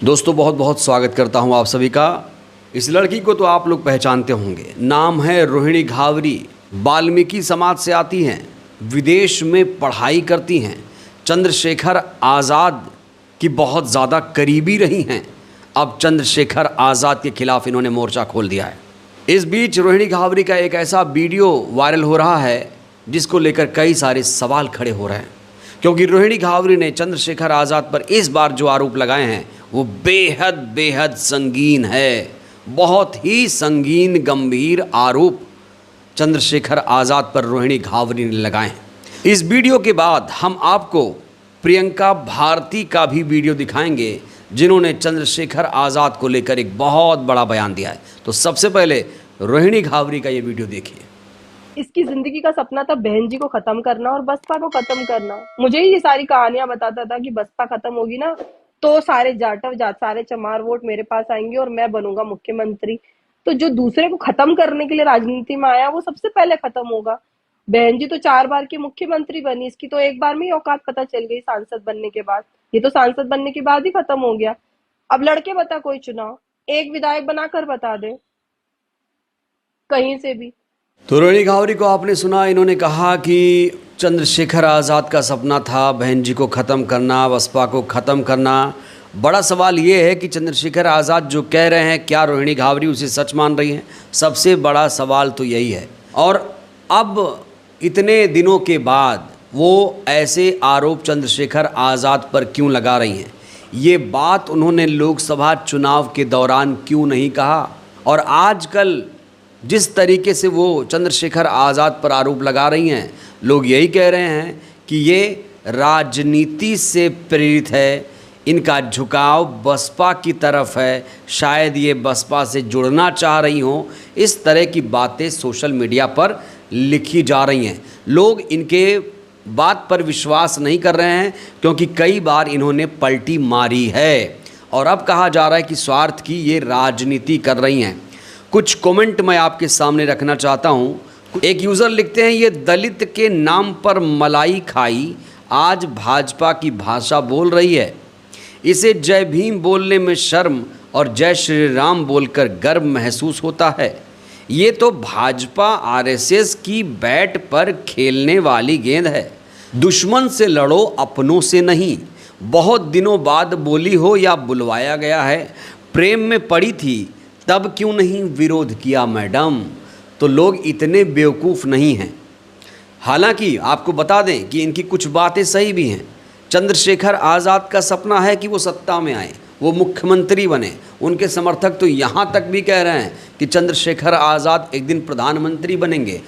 दोस्तों बहुत बहुत स्वागत करता हूं आप सभी का। इस लड़की को तो आप लोग पहचानते होंगे, नाम है रोहिणी घावरी। वाल्मीकि समाज से आती हैं, विदेश में पढ़ाई करती हैं, चंद्रशेखर आज़ाद की बहुत ज़्यादा करीबी रही हैं। अब चंद्रशेखर आज़ाद के खिलाफ इन्होंने मोर्चा खोल दिया है। इस बीच रोहिणी घावरी का एक ऐसा वीडियो वायरल हो रहा है जिसको लेकर कई सारे सवाल खड़े हो रहे हैं, क्योंकि रोहिणी घावरी ने चंद्रशेखर आज़ाद पर इस बार जो आरोप लगाए हैं वो बेहद बेहद संगीन है। बहुत ही संगीन गंभीर आरोप चंद्रशेखर आज़ाद पर रोहिणी घावरी ने लगाए हैं। इस वीडियो के बाद हम आपको प्रियंका भारती का भी वीडियो दिखाएंगे, जिन्होंने चंद्रशेखर आज़ाद को लेकर एक बहुत बड़ा बयान दिया है। तो सबसे पहले रोहिणी घावरी का ये वीडियो देखिए। इसकी जिंदगी का सपना था बहन जी को खत्म करना और बसपा को खत्म करना। मुझे ही ये सारी कहानियां बताता था कि बसपा खत्म होगी ना तो सारे सारे चमार वोट मेरे पास आएंगे और मैं बनूंगा मुख्यमंत्री। तो जो दूसरे को खत्म करने के लिए राजनीति में आया वो सबसे पहले खत्म होगा। बहन जी तो 4 बार की मुख्यमंत्री बनी, इसकी तो एक बार में ही औकात पता चल गई सांसद बनने के बाद। ये तो सांसद बनने के बाद ही खत्म हो गया। अब लड़के बता कोई चुनाव, एक विधायक बनाकर बता दे कहीं से भी। तो रोहिणी घावरी को आपने सुना, इन्होंने कहा कि चंद्रशेखर आज़ाद का सपना था बहन जी को ख़त्म करना, बसपा को ख़त्म करना। बड़ा सवाल ये है कि चंद्रशेखर आज़ाद जो कह रहे हैं, क्या रोहिणी घावरी उसे सच मान रही हैं? सबसे बड़ा सवाल तो यही है। और अब इतने दिनों के बाद वो ऐसे आरोप चंद्रशेखर आज़ाद पर क्यों लगा रही हैं? ये बात उन्होंने लोकसभा चुनाव के दौरान क्यों नहीं कहा? और आजकल जिस तरीके से वो चंद्रशेखर आज़ाद पर आरोप लगा रही हैं, लोग यही कह रहे हैं कि ये राजनीति से प्रेरित है, इनका झुकाव बसपा की तरफ है, शायद ये बसपा से जुड़ना चाह रही हों। इस तरह की बातें सोशल मीडिया पर लिखी जा रही हैं। लोग इनके बात पर विश्वास नहीं कर रहे हैं, क्योंकि कई बार इन्होंने पलटी मारी है और अब कहा जा रहा है कि स्वार्थ की ये राजनीति कर रही हैं। कुछ कमेंट मैं आपके सामने रखना चाहता हूं। एक यूज़र लिखते हैं, ये दलित के नाम पर मलाई खाई आज भाजपा की भाषा बोल रही है। इसे जय भीम बोलने में शर्म और जय श्री राम बोलकर गर्व महसूस होता है। ये तो भाजपा आरएसएस की बैट पर खेलने वाली गेंद है। दुश्मन से लड़ो, अपनों से नहीं। बहुत दिनों बाद बोली हो या बुलवाया गया है, प्रेम में पड़ी थी तब क्यों नहीं विरोध किया मैडम? तो लोग इतने बेवकूफ़ नहीं हैं। हालांकि आपको बता दें कि इनकी कुछ बातें सही भी हैं। चंद्रशेखर आज़ाद का सपना है कि वो सत्ता में आए, वो मुख्यमंत्री बने। उनके समर्थक तो यहाँ तक भी कह रहे हैं कि चंद्रशेखर आज़ाद एक दिन प्रधानमंत्री बनेंगे।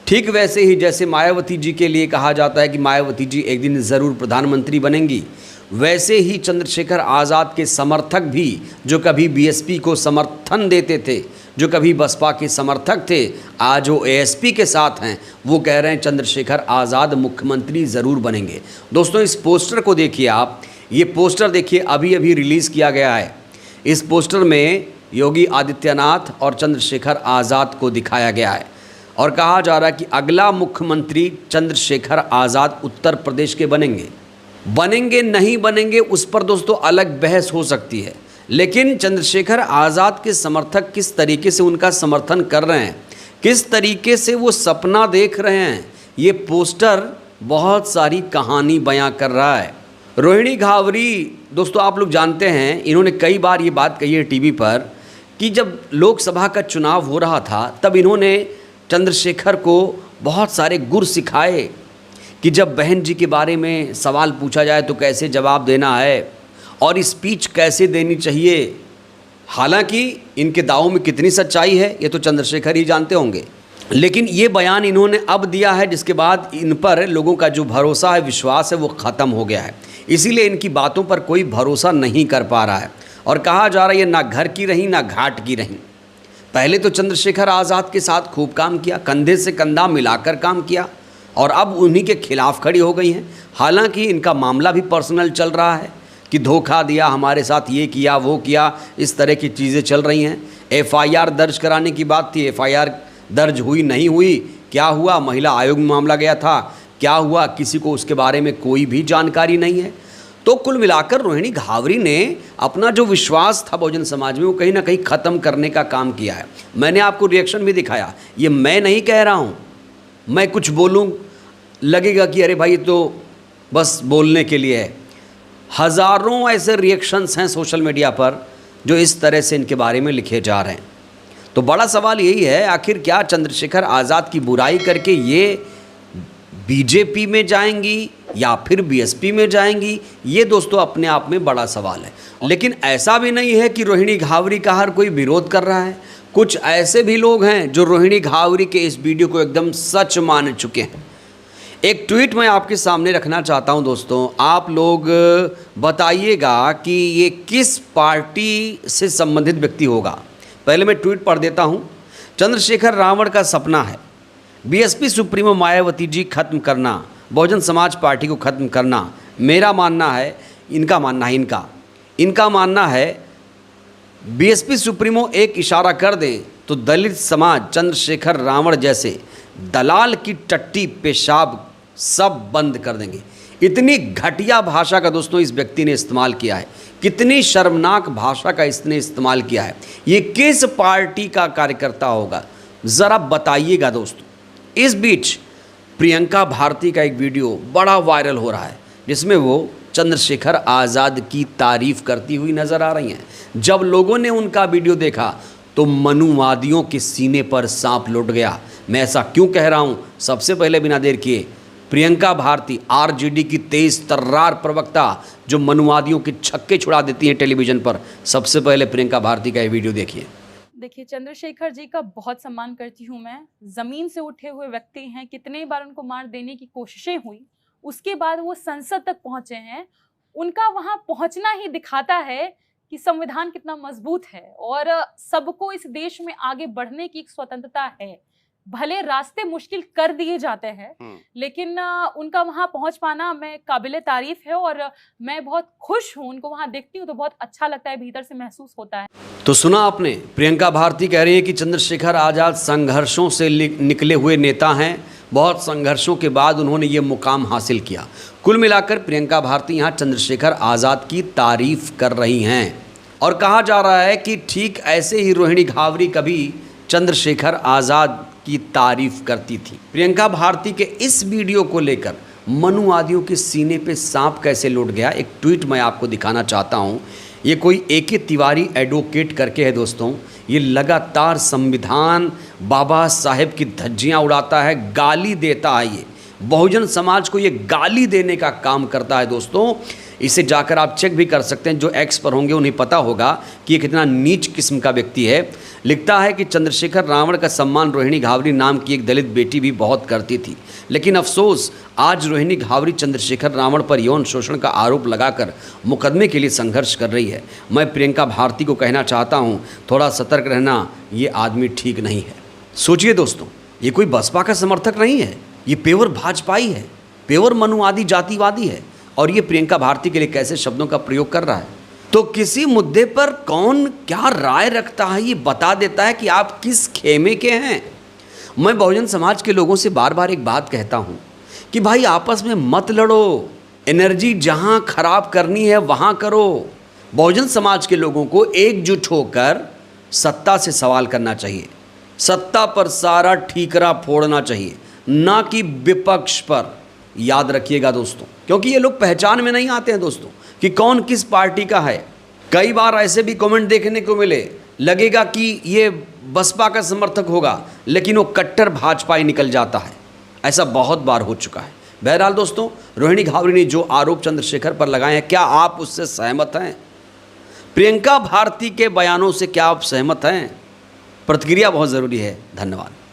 ठीक वैसे ही जैसे मायावती जी के लिए कहा जाता है कि मायावती जी एक दिन ज़रूर प्रधानमंत्री बनेंगी, वैसे ही चंद्रशेखर आज़ाद के समर्थक भी, जो कभी बीएसपी को समर्थन देते थे, जो कभी बसपा के समर्थक थे, आज वो एएसपी के साथ हैं, वो कह रहे हैं चंद्रशेखर आज़ाद मुख्यमंत्री ज़रूर बनेंगे। दोस्तों इस पोस्टर को देखिए आप, ये पोस्टर देखिए अभी अभी रिलीज़ किया गया है। इस पोस्टर में योगी आदित्यनाथ और चंद्रशेखर आज़ाद को दिखाया गया है और कहा जा रहा है कि अगला मुख्यमंत्री चंद्रशेखर आज़ाद उत्तर प्रदेश के बनेंगे नहीं बनेंगे उस पर दोस्तों अलग बहस हो सकती है। लेकिन चंद्रशेखर आज़ाद के समर्थक किस तरीके से उनका समर्थन कर रहे हैं, किस तरीके से वो सपना देख रहे हैं, ये पोस्टर बहुत सारी कहानी बयां कर रहा है। रोहिणी घावरी दोस्तों आप लोग जानते हैं, इन्होंने कई बार ये बात कही है टीवी पर कि जब लोकसभा का चुनाव हो रहा था तब इन्होंने चंद्रशेखर को बहुत सारे गुर सिखाए कि जब बहन जी के बारे में सवाल पूछा जाए तो कैसे जवाब देना है और स्पीच कैसे देनी चाहिए। हालांकि इनके दावों में कितनी सच्चाई है ये तो चंद्रशेखर ही जानते होंगे, लेकिन ये बयान इन्होंने अब दिया है जिसके बाद इन पर लोगों का जो भरोसा है, विश्वास है, वो ख़त्म हो गया है। इसीलिए इनकी बातों पर कोई भरोसा नहीं कर पा रहा है और कहा जा रहा है ये ना घर की रहीं ना घाट की रहीं। पहले तो चंद्रशेखर आज़ाद के साथ खूब काम किया, कंधे से कंधा मिलाकर काम किया, और अब उन्हीं के खिलाफ खड़ी हो गई हैं। हालांकि इनका मामला भी पर्सनल चल रहा है कि धोखा दिया, हमारे साथ ये किया वो किया, इस तरह की चीज़ें चल रही हैं। एफआईआर दर्ज कराने की बात थी, एफआईआर दर्ज हुई नहीं हुई, क्या हुआ? महिला आयोग में मामला गया था, क्या हुआ? किसी को उसके बारे में कोई भी जानकारी नहीं है। तो कुल मिलाकर रोहिणी घावरी ने अपना जो विश्वास था बहुजन समाज में वो कहीं ना कहीं ख़त्म करने का काम किया है। मैंने आपको रिएक्शन भी दिखाया, ये मैं नहीं कह रहा हूँ, मैं कुछ बोलूँ लगेगा कि अरे भाई ये तो बस बोलने के लिए है। हज़ारों ऐसे रिएक्शंस हैं सोशल मीडिया पर जो इस तरह से इनके बारे में लिखे जा रहे हैं। तो बड़ा सवाल यही है, आखिर क्या चंद्रशेखर आज़ाद की बुराई करके ये बीजेपी में जाएंगी या फिर बीएसपी में जाएंगी, ये दोस्तों अपने आप में बड़ा सवाल है। लेकिन ऐसा भी नहीं है कि रोहिणी घावरी का हर कोई विरोध कर रहा है। कुछ ऐसे भी लोग हैं जो रोहिणी घावरी के इस वीडियो को एकदम सच मान चुके हैं। एक ट्वीट मैं आपके सामने रखना चाहता हूं दोस्तों, आप लोग बताइएगा कि ये किस पार्टी से संबंधित व्यक्ति होगा। पहले मैं ट्वीट पढ़ देता हूं। चंद्रशेखर रावण का सपना है बीएसपी सुप्रीमो मायावती जी खत्म करना, बहुजन समाज पार्टी को खत्म करना। मेरा मानना है, इनका मानना है बीएसपी सुप्रीमो एक इशारा कर दें तो दलित समाज चंद्रशेखर रावण जैसे दलाल की टट्टी पेशाब सब बंद कर देंगे। इतनी घटिया भाषा का दोस्तों इस व्यक्ति ने इस्तेमाल किया है, कितनी शर्मनाक भाषा का इसने इस्तेमाल किया है। ये किस पार्टी का कार्यकर्ता होगा ज़रा बताइएगा दोस्तों। इस बीच प्रियंका भारती का एक वीडियो बड़ा वायरल हो रहा है जिसमें वो चंद्रशेखर आज़ाद की तारीफ करती हुई नज़र आ रही हैं। जब लोगों ने उनका वीडियो देखा तो मनुवादियों के सीने पर सांप लौट गया। मैं ऐसा क्यों कह रहा हूं, सबसे पहले बिना देर किए प्रियंका भारती आरजेडी की तेज तर्रार प्रवक्ता जो मनुवादियों के छक्के छुड़ा देती हैं टेलीविज़न पर, सबसे पहले प्रियंका भारती का ये वीडियो देखिए। देखिए, चंद्रशेखर जी का बहुत सम्मान करती हूँ मैं। ज़मीन से उठे हुए व्यक्ति हैं, कितने बार उनको मार देने की कोशिशें हुई, उसके बाद वो संसद तक पहुँचे हैं। उनका वहाँ पहुँचना ही दिखाता है कि संविधान कितना मजबूत है और सबको इस देश में आगे बढ़ने की एक स्वतंत्रता है। भले रास्ते मुश्किल कर दिए जाते हैं लेकिन उनका वहां पहुंच पाना मैं काबिले तारीफ है और मैं बहुत खुश हूं। उनको वहां देखती हूं तो बहुत अच्छा लगता है, भीतर से महसूस होता है। तो सुना आपने, प्रियंका भारती कह रही है कि चंद्रशेखर आज़ाद संघर्षों से निकले हुए नेता हैं, बहुत संघर्षों के बाद उन्होंने ये मुकाम हासिल किया। कुल मिलाकर प्रियंका भारती यहाँ चंद्रशेखर आज़ाद की तारीफ कर रही हैं और कहा जा रहा है कि ठीक ऐसे ही रोहिणी घावरी कभी चंद्रशेखर आज़ाद की तारीफ करती थी। प्रियंका भारती के इस वीडियो को लेकर मनुवादियों के सीने पे सांप कैसे लौट गया, एक ट्वीट मैं आपको दिखाना चाहता हूँ। ये कोई AK तिवारी एडवोकेट करके है दोस्तों, ये लगातार संविधान बाबा साहेब की धज्जियाँ उड़ाता है, गाली देता है। ये बहुजन समाज को ये गाली देने का काम करता है दोस्तों। इसे जाकर आप चेक भी कर सकते हैं, जो एक्स पर होंगे उन्हें पता होगा कि ये कितना नीच किस्म का व्यक्ति है। लिखता है कि चंद्रशेखर रावण का सम्मान रोहिणी घावरी नाम की एक दलित बेटी भी बहुत करती थी, लेकिन अफसोस आज रोहिणी घावरी चंद्रशेखर रावण पर यौन शोषण का आरोप लगाकर मुकदमे के लिए संघर्ष कर रही है। मैं प्रियंका भारती को कहना चाहता हूँ, थोड़ा सतर्क रहना, ये आदमी ठीक नहीं है। सोचिए दोस्तों, ये कोई बसपा का समर्थक नहीं है, ये पेवर भाजपाई है, पेवर मनुवादी जातिवादी है और ये प्रियंका भारती के लिए कैसे शब्दों का प्रयोग कर रहा है। तो किसी मुद्दे पर कौन क्या राय रखता है ये बता देता है कि आप किस खेमे के हैं। मैं बहुजन समाज के लोगों से बार बार एक बात कहता हूँ कि भाई आपस में मत लड़ो, एनर्जी जहाँ खराब करनी है वहाँ करो। बहुजन समाज के लोगों को एकजुट होकर सत्ता से सवाल करना चाहिए, सत्ता पर सारा ठीकरा फोड़ना चाहिए, ना कि विपक्ष पर। याद रखिएगा दोस्तों, क्योंकि ये लोग पहचान में नहीं आते हैं दोस्तों कि कौन किस पार्टी का है। कई बार ऐसे भी कमेंट देखने को मिले, लगेगा कि ये बसपा का समर्थक होगा लेकिन वो कट्टर भाजपाई निकल जाता है। ऐसा बहुत बार हो चुका है। बहरहाल दोस्तों, रोहिणी घावरी ने जो आरोप चंद्रशेखर पर लगाए हैं, क्या आप उससे सहमत हैं? प्रियंका भारती के बयानों से क्या आप सहमत हैं? प्रतिक्रिया बहुत ज़रूरी है। धन्यवाद।